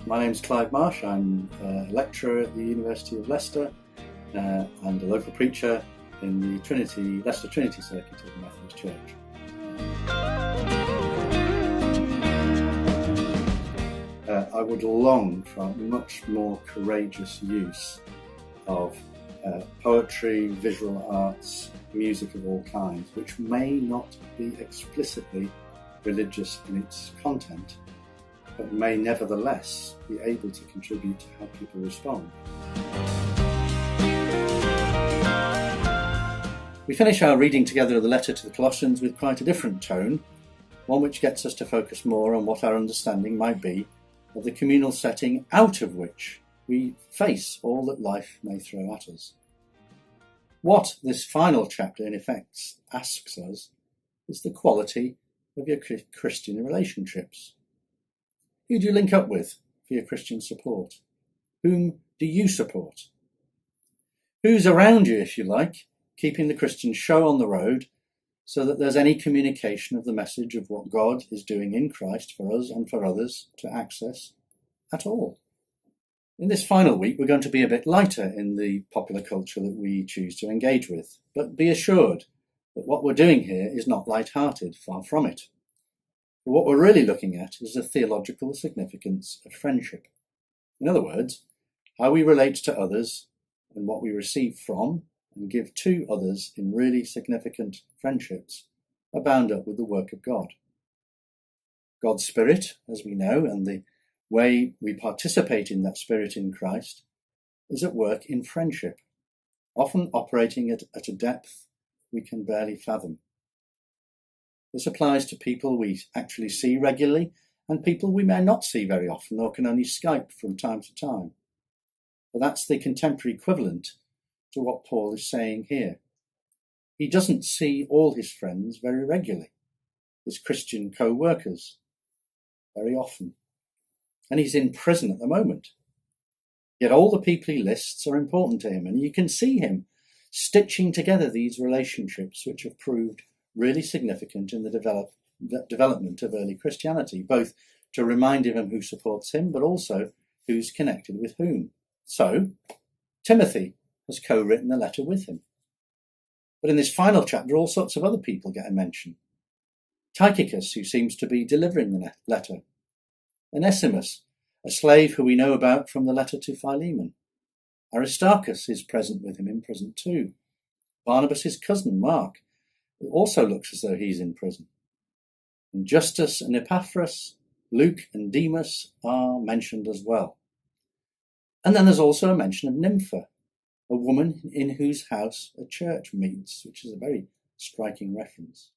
My name's Clive Marsh. I'm a lecturer at the University of Leicester and a local preacher in the Leicester Trinity Circuit of the Methodist Church. I would long for much more courageous use of poetry, visual arts, music of all kinds, which may not be explicitly religious in its content, but may nevertheless be able to contribute to how people respond. We finish our reading together of the letter to the Colossians with quite a different tone, one which gets us to focus more on what our understanding might be of the communal setting out of which we face all that life may throw at us. What this final chapter in effect asks us is the quality of your Christian relationships. Who do you link up with for your Christian support? Whom do you support? Who's around you, if you like, keeping the Christian show on the road so that there's any communication of the message of what God is doing in Christ for us and for others to access at all? In this final week, we're going to be a bit lighter in the popular culture that we choose to engage with, but be assured that what we're doing here is not light-hearted, far from it. But what we're really looking at is the theological significance of friendship. In other words, how we relate to others and what we receive from and give to others in really significant friendships are bound up with the work of God. God's Spirit, as we know, and the way we participate in that Spirit in Christ is at work in friendship, often operating at a depth we can barely fathom. This applies to people we actually see regularly and people we may not see very often or can only Skype from time to time. But that's the contemporary equivalent to what Paul is saying here. He doesn't see all his friends very regularly, his Christian co-workers, very often. And he's in prison at the moment. Yet all the people he lists are important to him, and you can see him stitching together these relationships which have proved really significant in the development of early Christianity, both to remind him of who supports him, but also who's connected with whom. So, Timothy has co-written the letter with him. But in this final chapter, all sorts of other people get a mention. Tychicus, who seems to be delivering the letter. Onesimus, a slave who we know about from the letter to Philemon. Aristarchus is present with him in prison too. Barnabas' his cousin, Mark, who also looks as though he's in prison. And Justus and Epaphras, Luke and Demas are mentioned as well. And then there's also a mention of Nympha, a woman in whose house a church meets, which is a very striking reference.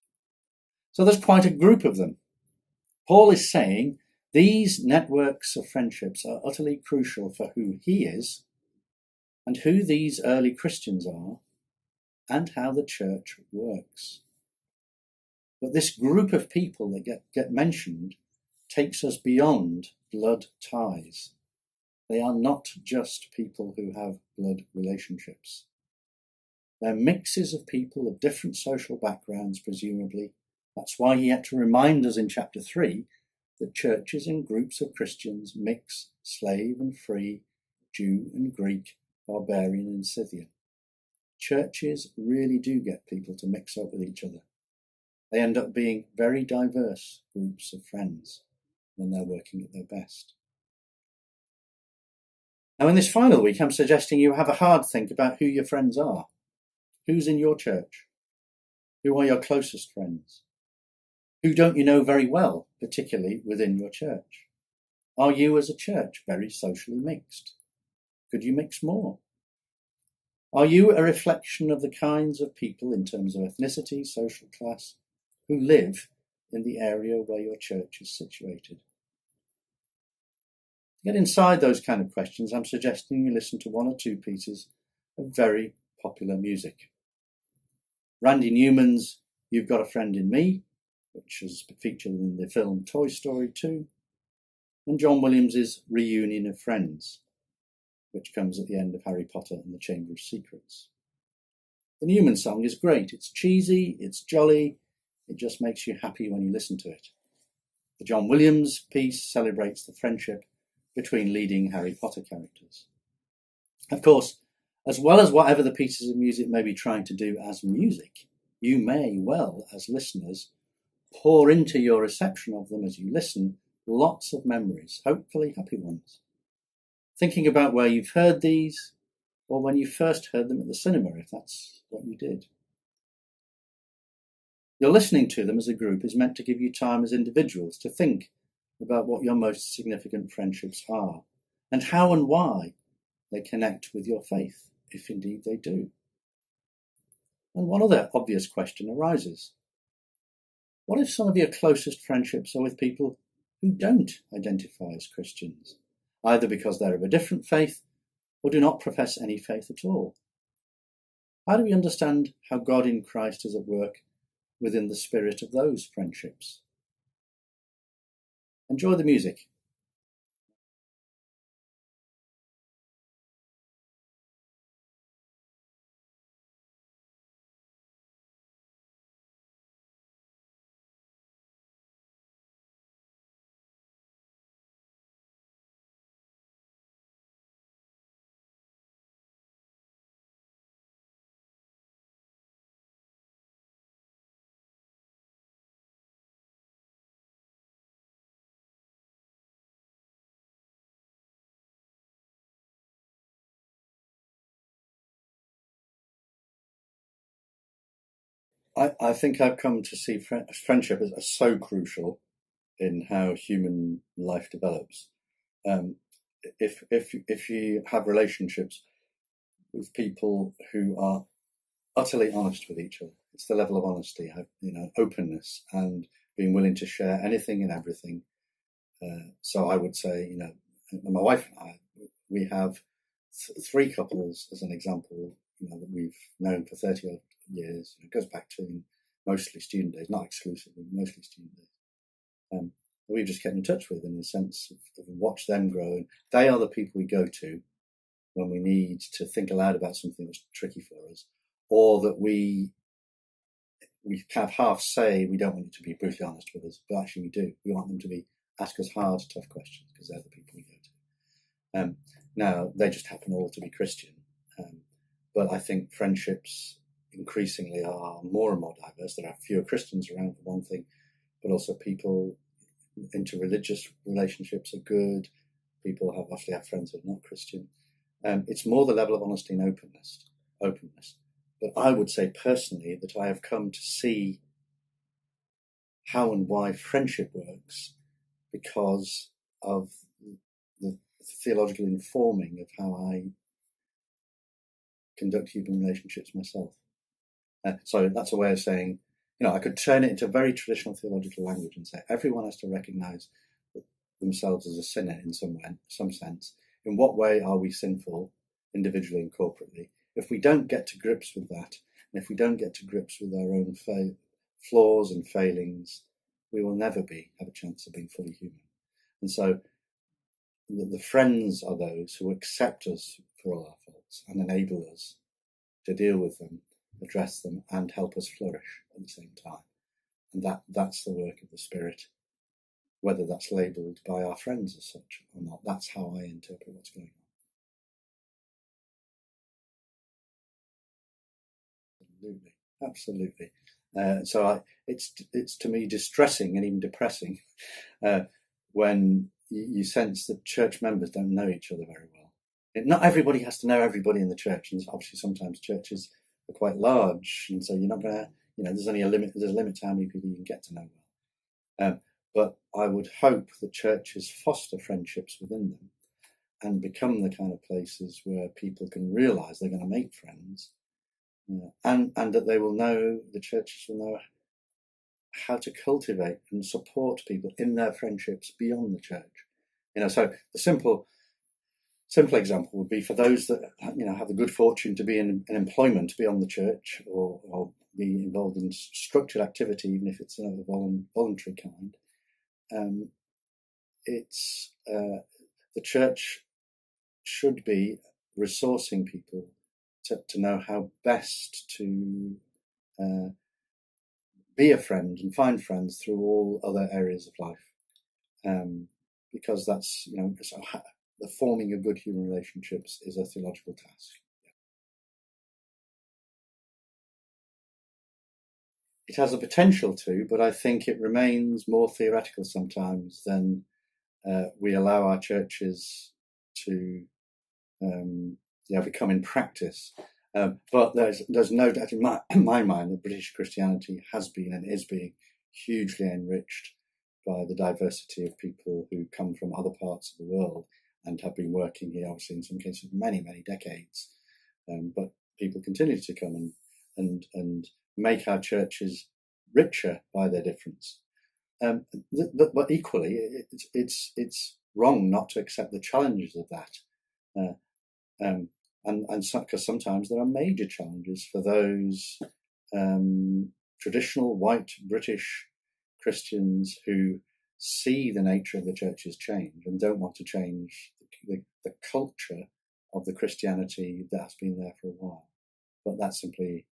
So there's quite a group of them. Paul is saying these networks of friendships are utterly crucial for who he is and who these early Christians are and how the church works. But this group of people that get mentioned takes us beyond blood ties. They are not just people who have blood relationships. They're mixes of people of different social backgrounds, presumably. That's why he had to remind us in chapter 3 that churches and groups of Christians mix slave and free, Jew and Greek, barbarian and Scythian. Churches really do get people to mix up with each other. They end up being very diverse groups of friends when they're working at their best. Now, in this final week, I'm suggesting you have a hard think about who your friends are. Who's in your church? Who are your closest friends? Who don't you know very well, particularly within your church? Are you, as a church, very socially mixed? Could you mix more? Are you a reflection of the kinds of people in terms of ethnicity, social class, who live in the area where your church is situated? To get inside those kind of questions, I'm suggesting you listen to one or two pieces of very popular music. Randy Newman's You've Got a Friend in Me, which is featured in the film Toy Story 2, and John Williams's Reunion of Friends, which comes at the end of Harry Potter and the Chamber of Secrets. The Newman song is great. It's cheesy, it's jolly, it just makes you happy when you listen to it. The John Williams piece celebrates the friendship between leading Harry Potter characters. Of course, as well as whatever the pieces of music may be trying to do as music, you may well, as listeners, pour into your reception of them as you listen lots of memories, hopefully happy ones. Thinking about where you've heard these, or when you first heard them at the cinema, if that's what you did. Your listening to them as a group is meant to give you time as individuals to think about what your most significant friendships are, and how and why they connect with your faith, if indeed they do. And one other obvious question arises. What if some of your closest friendships are with people who don't identify as Christians, either because they're of a different faith or do not profess any faith at all? How do we understand how God in Christ is at work within the spirit of those friendships? Enjoy the music. I think I've come to see friendship as so crucial in how human life develops. If you have relationships with people who are utterly honest with each other, it's the level of honesty, openness, and being willing to share anything and everything. So I would say, my wife and I, we have three couples as an example, that we've known for 30 odd years. It goes back to mostly student days, not exclusively, mostly student days. We've just kept in touch with, in the sense of watch them grow. And they are the people we go to when we need to think aloud about something that's tricky for us, or that we kind of half say we don't want you to be brutally honest with us, but actually we do. We want them to ask us hard, tough questions, because they're the people we go to. Now, they just happen all to be Christian, but I think friendships increasingly are more and more diverse. There are fewer Christians around, for one thing, but also people into religious relationships are good. People often have friends who are not Christian. It's more the level of honesty and openness. But I would say personally that I have come to see how and why friendship works because of the theological informing of how I conduct human relationships myself. So that's a way of saying, I could turn it into very traditional theological language and say everyone has to recognize themselves as a sinner in some sense. In what way are we sinful, individually and corporately? If we don't get to grips with that, and if we don't get to grips with our own flaws and failings, we will never have a chance of being fully human. And so the friends are those who accept us for all our faults and enable us to deal with them, address them, and help us flourish at the same time. And that's the work of the Spirit, whether that's labelled by our friends as such or not. That's how I interpret what's going on. Absolutely. So it's to me distressing and even depressing when you sense that church members don't know each other very well. Not everybody has to know everybody in the church, and obviously sometimes churches are quite large, and so you're not going to, there's only a limit. There's a limit to how many people you can get to know well. But I would hope that churches foster friendships within them and become the kind of places where people can realise they're going to make friends, and that the churches will know how to cultivate and support people in their friendships beyond the church. So the simple example would be for those that have the good fortune to be in employment beyond the church, or be involved in structured activity, even if it's of a voluntary kind. The church should be resourcing people to know how best to be a friend and find friends through all other areas of life. because that's, the forming of good human relationships is a theological task. It has the potential to, but I think it remains more theoretical sometimes than we allow our churches to become in practice. But there's no doubt in my mind that British Christianity has been and is being hugely enriched by the diversity of people who come from other parts of the world and have been working here, obviously in some cases, many, many decades. But people continue to come and make our churches richer by their difference. But equally, it's wrong not to accept the challenges of that. And because sometimes there are major challenges for those traditional white British Christians who see the nature of the church's change and don't want to change the culture of the Christianity that has been there for a while. But that simply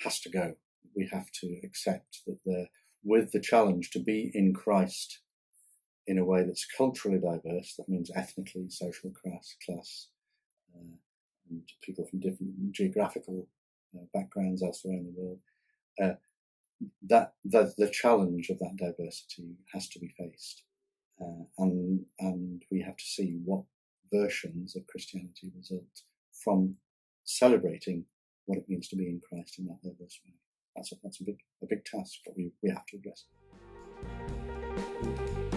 has to go. We have to accept that with the challenge to be in Christ in a way that's culturally diverse, that means ethnically, social class, and people from different geographical backgrounds elsewhere in the world, that the challenge of that diversity has to be faced, and we have to see what versions of Christianity result from celebrating what it means to be in Christ in that diverse way. That's a big task, but we have to address it.